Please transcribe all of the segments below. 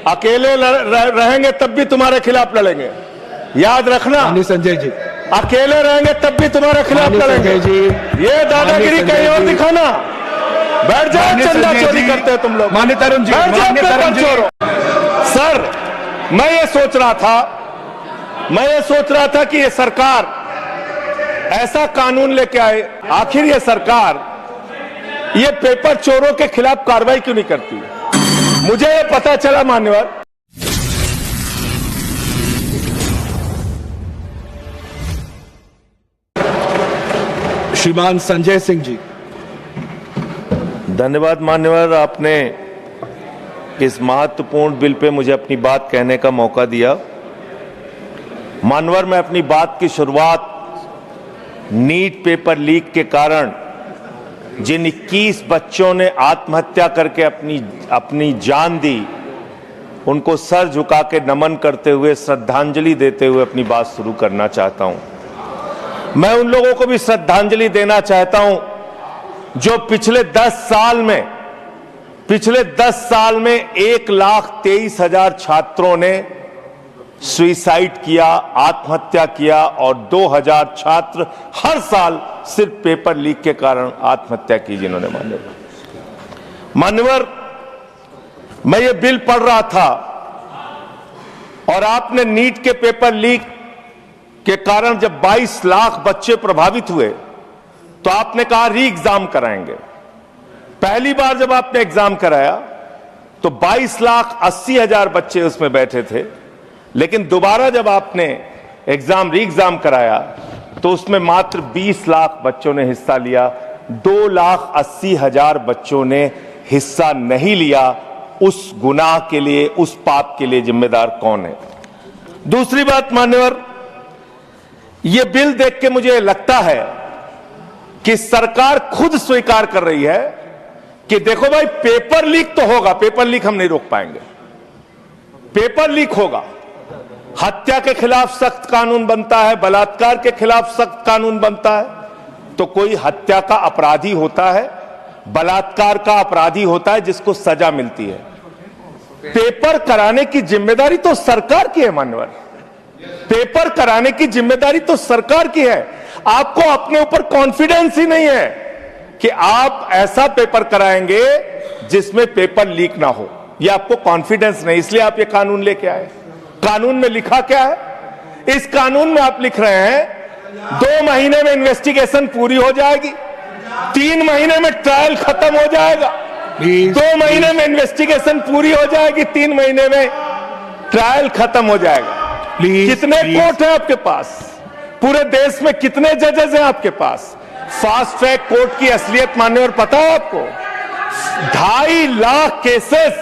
अकेले रहेंगे तब भी तुम्हारे खिलाफ लड़ेंगे, याद रखना। संजय जी, अकेले रहेंगे तब भी तुम्हारे खिलाफ लड़ेंगे जी। ये दादागिरी कहीं और दिखाना। बैठ जाओ, चंदा चोरी करते हो तुम लोग। माननीय तरुण जी, चोरों। सर, मैं ये सोच रहा था कि ये सरकार ऐसा कानून लेके आए, आखिर ये सरकार ये पेपर चोरों के खिलाफ कार्रवाई क्यों नहीं करती। मुझे ये पता चला मान्यवर, श्रीमान संजय सिंह जी। धन्यवाद मान्यवर, आपने इस महत्वपूर्ण बिल पे मुझे अपनी बात कहने का मौका दिया। मान्यवर, मैं अपनी बात की शुरुआत नीट पेपर लीक के कारण जिन 21 बच्चों ने आत्महत्या करके अपनी जान दी, उनको सर झुका के नमन करते हुए, श्रद्धांजलि देते हुए अपनी बात शुरू करना चाहता हूं। मैं उन लोगों को भी श्रद्धांजलि देना चाहता हूं जो पिछले 10 साल में 1,23,000 छात्रों ने सुसाइड किया, आत्महत्या किया, और 2,000 छात्र हर साल सिर्फ पेपर लीक के कारण आत्महत्या की जिन्होंने। मान्यवर, मैं ये बिल पढ़ रहा था और आपने नीट के पेपर लीक के कारण जब 22 लाख बच्चे प्रभावित हुए तो आपने कहा री एग्जाम कराएंगे। पहली बार जब आपने एग्जाम कराया तो 22,80,000 बच्चे उसमें बैठे थे, लेकिन दोबारा जब आपने री एग्जाम कराया तो उसमें मात्र 20 लाख बच्चों ने हिस्सा लिया। 2,80,000 बच्चों ने हिस्सा नहीं लिया। उस गुनाह के लिए, उस पाप के लिए जिम्मेदार कौन है? दूसरी बात मान्यवर, यह बिल देख के मुझे लगता है कि सरकार खुद स्वीकार कर रही है कि देखो भाई, पेपर लीक तो होगा, पेपर लीक हम नहीं रोक पाएंगे, पेपर लीक होगा। हत्या के खिलाफ सख्त कानून बनता है, बलात्कार के खिलाफ सख्त कानून बनता है। तो कोई हत्या का अपराधी होता है, बलात्कार का अपराधी होता है जिसको सजा मिलती है। पेपर कराने की जिम्मेदारी तो सरकार की है मान्यवर, पेपर कराने की जिम्मेदारी तो सरकार की है। आपको अपने ऊपर कॉन्फिडेंस ही नहीं है कि आप ऐसा पेपर कराएंगे जिसमें पेपर लीक ना हो। यह आपको कॉन्फिडेंस नहीं, इसलिए आप ये कानून लेके आए। कानून में लिखा क्या है? इस कानून में आप लिख रहे हैं 2 महीने में इन्वेस्टिगेशन पूरी हो जाएगी, 3 महीने में ट्रायल खत्म हो जाएगा। 2 महीने में इन्वेस्टिगेशन पूरी हो जाएगी, 3 महीने में ट्रायल खत्म हो जाएगा। कितने कोर्ट हैं आपके पास? पूरे देश में कितने जजेस हैं आपके पास? फास्ट ट्रैक कोर्ट की असलियत मान्यवर पता है आपको? 2.5 lakh cases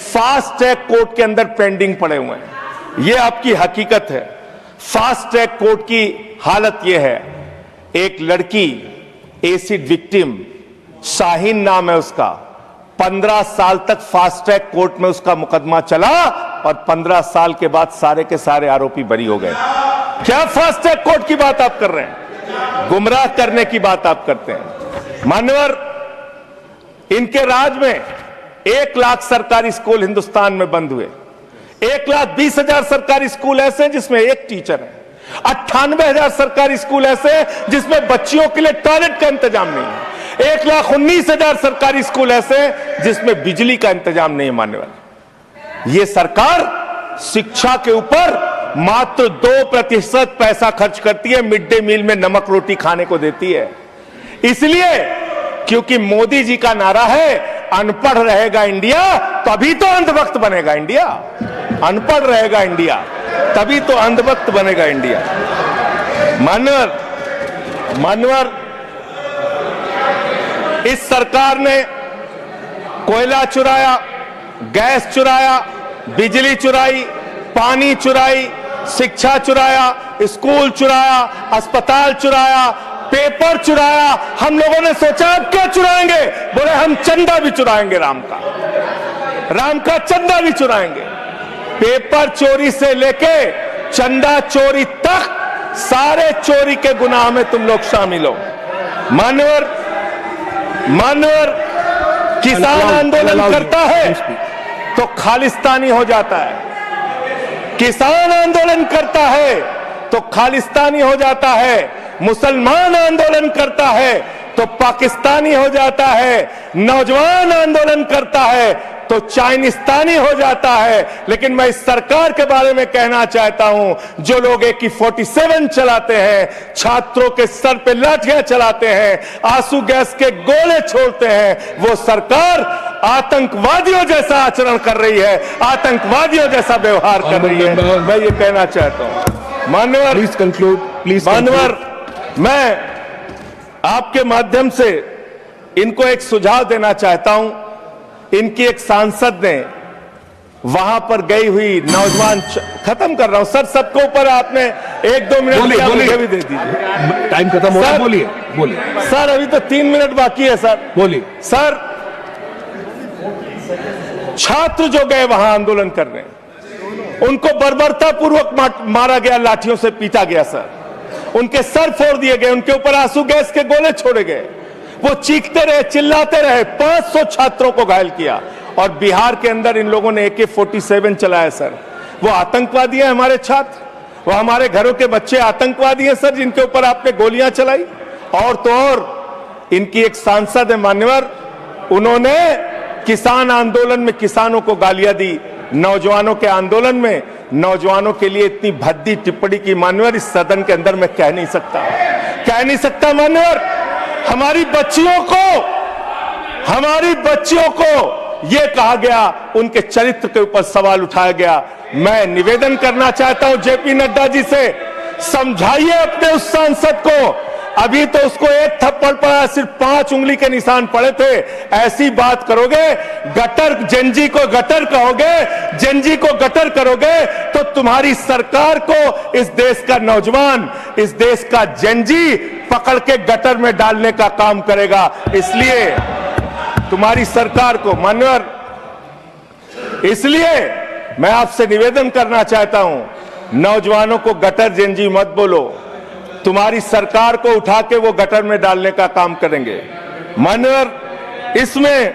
fast track court के अंदर पेंडिंग पड़े हुए हैं। यह आपकी हकीकत है। फास्ट ट्रैक कोर्ट की हालत यह है, एक लड़की एसिड विक्टिम, शाहीन नाम है उसका, 15 साल तक फास्ट ट्रैक कोर्ट में उसका मुकदमा चला और 15 साल के बाद सारे के सारे आरोपी बरी हो गए। क्या फास्ट ट्रैक कोर्ट की बात आप कर रहे हैं? गुमराह करने की बात आप करते हैं। मान्यवर, इनके राज में 1 लाख सरकारी स्कूल हिंदुस्तान में बंद हुए। 1,20,000 सरकारी स्कूल ऐसे हैं जिसमें एक टीचर है। 98,000 सरकारी स्कूल ऐसे हैं जिसमें बच्चियों के लिए टॉयलेट का इंतजाम नहीं है। 1,19,000 सरकारी स्कूल ऐसे हैं जिसमें बिजली का इंतजाम नहीं है। मान्यवर, यह सरकार शिक्षा के ऊपर मात्र 2% पैसा खर्च करती है, मिड डे मील में नमक रोटी खाने को देती है। इसलिए क्योंकि मोदी जी का नारा है अनपढ़ रहेगा इंडिया तभी तो अंधभक्त बनेगा इंडिया। अनपढ़ रहेगा इंडिया तभी तो अंधभक्त बनेगा इंडिया। मान्यवर, इस सरकार ने कोयला चुराया, गैस चुराया, बिजली चुराई, पानी चुराई, शिक्षा चुराया, स्कूल चुराया, अस्पताल चुराया, पेपर चुराया। हम लोगों ने सोचा अब क्या चुराएंगे? बोले हम चंदा भी चुराएंगे, राम का चंदा भी चुराएंगे। पेपर चोरी से लेके चंदा चोरी तक सारे चोरी के गुनाह में तुम लोग शामिल हो। मान्यवर, किसान आंदोलन करता है, तो खालिस्तानी हो जाता है, किसान आंदोलन करता है तो खालिस्तानी हो जाता है, मुसलमान आंदोलन करता है तो पाकिस्तानी हो जाता है, नौजवान आंदोलन करता है तो चाइनिस्तानी हो जाता है। लेकिन मैं इस सरकार के बारे में कहना चाहता हूं, जो लोग AK-47 चलाते हैं, छात्रों के सर पे लाठियां चलाते हैं, आंसू गैस के गोले छोड़ते हैं, वो सरकार आतंकवादियों जैसा आचरण कर रही है, आतंकवादियों जैसा व्यवहार कर रही है। मैं ये कहना चाहता हूं। मान्यवर, प्लीज कंक्लूड, प्लीज। मान्यवर, मैं आपके माध्यम से इनको एक सुझाव देना चाहता हूं। इनकी एक सांसद ने वहां पर गई हुई नौजवान, खत्म कर रहा हूं सर, सबको ऊपर आपने 1-2 मिनट मुझे भी दे दीजिए, टाइम खत्म हो रहा है। बोलिए बोलिए सर, अभी तो 3 मिनट बाकी है सर। बोलिए सर। छात्र जो गए वहां आंदोलन करने, उनको बर्बरतापूर्वक मारा गया, लाठियों से पीटा गया सर, उनके सर फोड़ दिए गए, उनके ऊपर आंसू गैस के गोले छोड़े गए, वो चीखते रहे, चिल्लाते रहे, 500 छात्रों को घायल किया। और बिहार के अंदर इन लोगों ने AK-47 चलाया सर। वो आतंकवादी हैं हमारे छात्र, वो हमारे घरों के बच्चे आतंकवादी हैं सर, जिनके ऊपर आपने गोलियां चलाई। और तो और इनकी एक सांसद है मान्यवर, उन्होंने किसान आंदोलन में किसानों को गालियां दी, नौजवानों के आंदोलन में नौजवानों के लिए इतनी भद्दी टिप्पणी की मान्यवर, इस सदन के अंदर मैं कह नहीं सकता मान्यवर। हमारी बच्चियों को यह कहा गया, उनके चरित्र के ऊपर सवाल उठाया गया। मैं निवेदन करना चाहता हूं JP नड्डा जी से, समझाइए अपने उस सांसद को। अभी तो उसको एक थप्पड़ पड़ा, सिर्फ 5 उंगली के निशान पड़े थे। ऐसी बात करोगे, गटर जेनजी को गटर कहोगे, जेनजी को गटर करोगे, तो तुम्हारी सरकार को इस देश का नौजवान, इस देश का जेनजी पकड़ के गटर में डालने का काम करेगा। इसलिए तुम्हारी सरकार को मान्यवर, इसलिए मैं आपसे निवेदन करना चाहता हूं, नौजवानों को गटर जेनजी मत बोलो, तुम्हारी सरकार को उठा के वो गटर में डालने का काम करेंगे। मान्यवर, इसमें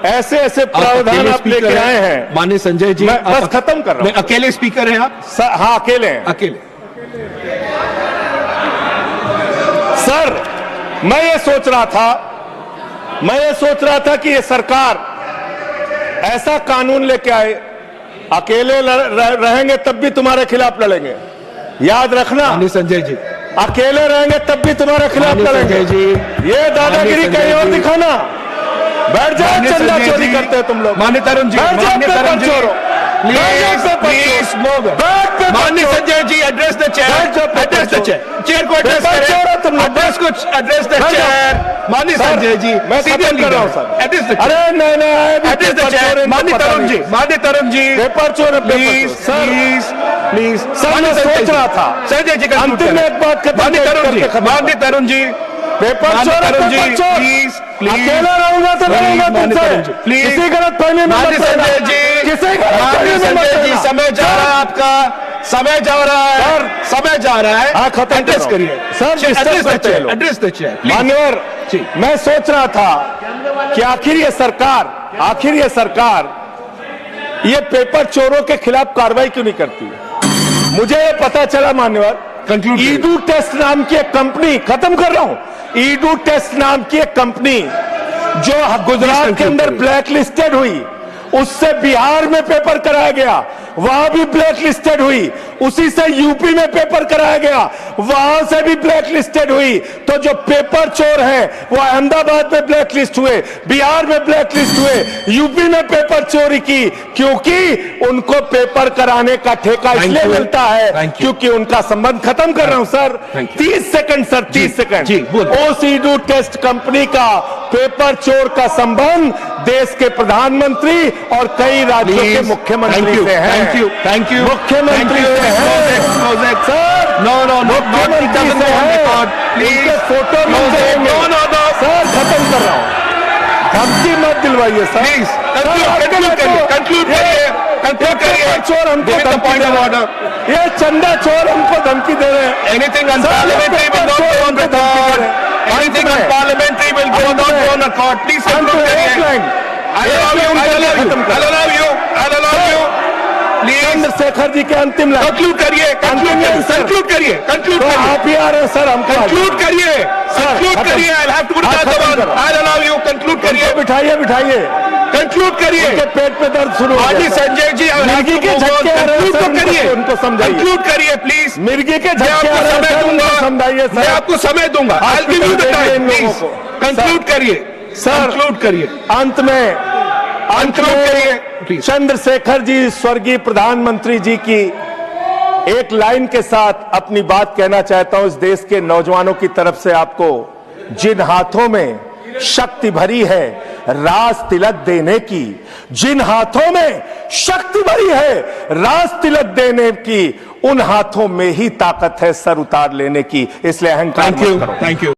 ऐसे ऐसे प्रावधान आप लेके आए हैं। माननीय संजय जी, मैं बस खत्म कर रहा हूं। अकेले स्पीकर हैं आप? हाँ, अकेले हैं। अकेले। सर, मैं ये सोच रहा था कि ये सरकार ऐसा कानून लेके आए, अकेले रहेंगे तब भी तुम्हारे खिलाफ लड़ेंगे, याद रखना। माननीय संजय जी, अकेले रहेंगे तब भी तुम्हारे खिलाफ लड़ेंगे। ये दादागिरी कहीं और दिखाना। बैठ जाओ, चंदा चोरी करते हो तुम लोग। माननीय तरुण जी, माननीय Sanjay ji, address the chair, chair को एड्रेस करें, एड्रेस द चेयर। माननीय संजय जी, मैं सीरियल कर रहा हूं सर। अरे नहीं, एड्रेस द चेयर। माननीय तरुण जी, पेपर चोर, प्लीज प्लीज। सर, मैं सोच रहा था संजय जी, अंतिम में एक बात करके माननीय तरुण जी, पेपर चोर, प्लीज प्लीज। अकेला रहूंगा तो रहूंगा तुमसे, प्लीज। किसी गलत फहमी में माननीय संजय जी, संजय जी, समय जा रहा है आपका, समय जा रहा है, समय जा रहा है। हाँ, खत्म एड्रेस करिए सर, एड्रेस द चेयर। मान्यवर, मैं सोच रहा था कि आखिर ये सरकार ये पेपर चोरों के खिलाफ कार्रवाई क्यों नहीं करती। मुझे ये पता चला मान्यवर, ईडू टेस्ट नाम की एक कंपनी, खत्म कर रहा हूं, ईडू टेस्ट नाम की एक कंपनी जो गुजरात के अंदर ब्लैक लिस्टेड हुई, उससे बिहार में पेपर कराया गया, वहां भी ब्लैक लिस्टेड हुई, उसी से यूपी में पेपर कराया गया, वहां से भी ब्लैक लिस्टेड हुई। तो जो पेपर चोर हैं वो अहमदाबाद में ब्लैक लिस्ट हुए, बिहार में ब्लैक लिस्ट हुए, यूपी में पेपर चोरी की, क्योंकि उनको पेपर कराने का ठेका इसलिए मिलता है क्योंकि उनका संबंध, खत्म कर रहा हूं सर, 30 सेकंड सर, 30 सेकंड। उस ईडू टेस्ट कंपनी का पेपर चोर का संबंध देश के प्रधानमंत्री और कई राज्यों के मुख्यमंत्री से है। थैंक यू मुख्यमंत्री से है सर। नो मुख्यमंत्री से है, प्लीज फोटो मिल जाएंगे। सर, खत्म कर रहा हूं, धमकी मत दिलवाइए सर, प्लीज। कंक्लूड करिए। चोर हमको धमकी दे रहे हैं, ये चंदा चोर हमको धमकी दे रहे हैं। Anything unparliamentary will not go on record, anything unparliamentary will not go on record. Please conclude करिए। I allow you. Please Chandrashekhar ji के अंतिम लाइन कंक्लूड करिए, कंक्लूड करिए, कंक्लूड तो करिए, आप ही आ रहे हैं सर, हमको कंक्लूड करिए, कंक्लूड करिए। I have to I allow you, conclude करिए, बिठाइए बिठाइए, कंक्लूड करिए। उनके पेट पे दर्द शुरू हो आदि गया। संजय जी मिर्गी के झटके आ रहे हैं कंक्लूड सर, तो करिए, उनको समझाइए। कंक्लूड करिए प्लीज। मिर्गी के मैं झटके आपको आ रहे हैं समय सर, दूंगा, उनको समझाइए मैं सर। आपको समय दूंगा। I will give you the time, please conclude करिए, सर कंक्लूड करिए, अंत में कंक्लूड करिए प्लीज। चंद्रशेखर जी स्वर्गीय प्रधानमंत्री जी की एक लाइन के साथ अपनी बात कहना चाहता हूं। इस देश के नौजवानों की तरफ से आपको, जिन हाथों में शक्ति भरी है राज तिलक देने की, जिन हाथों में शक्ति भरी है राज तिलक देने की, उन हाथों में ही ताकत है सर उतार लेने की। इसलिए अहंकार मत करो। Thank you.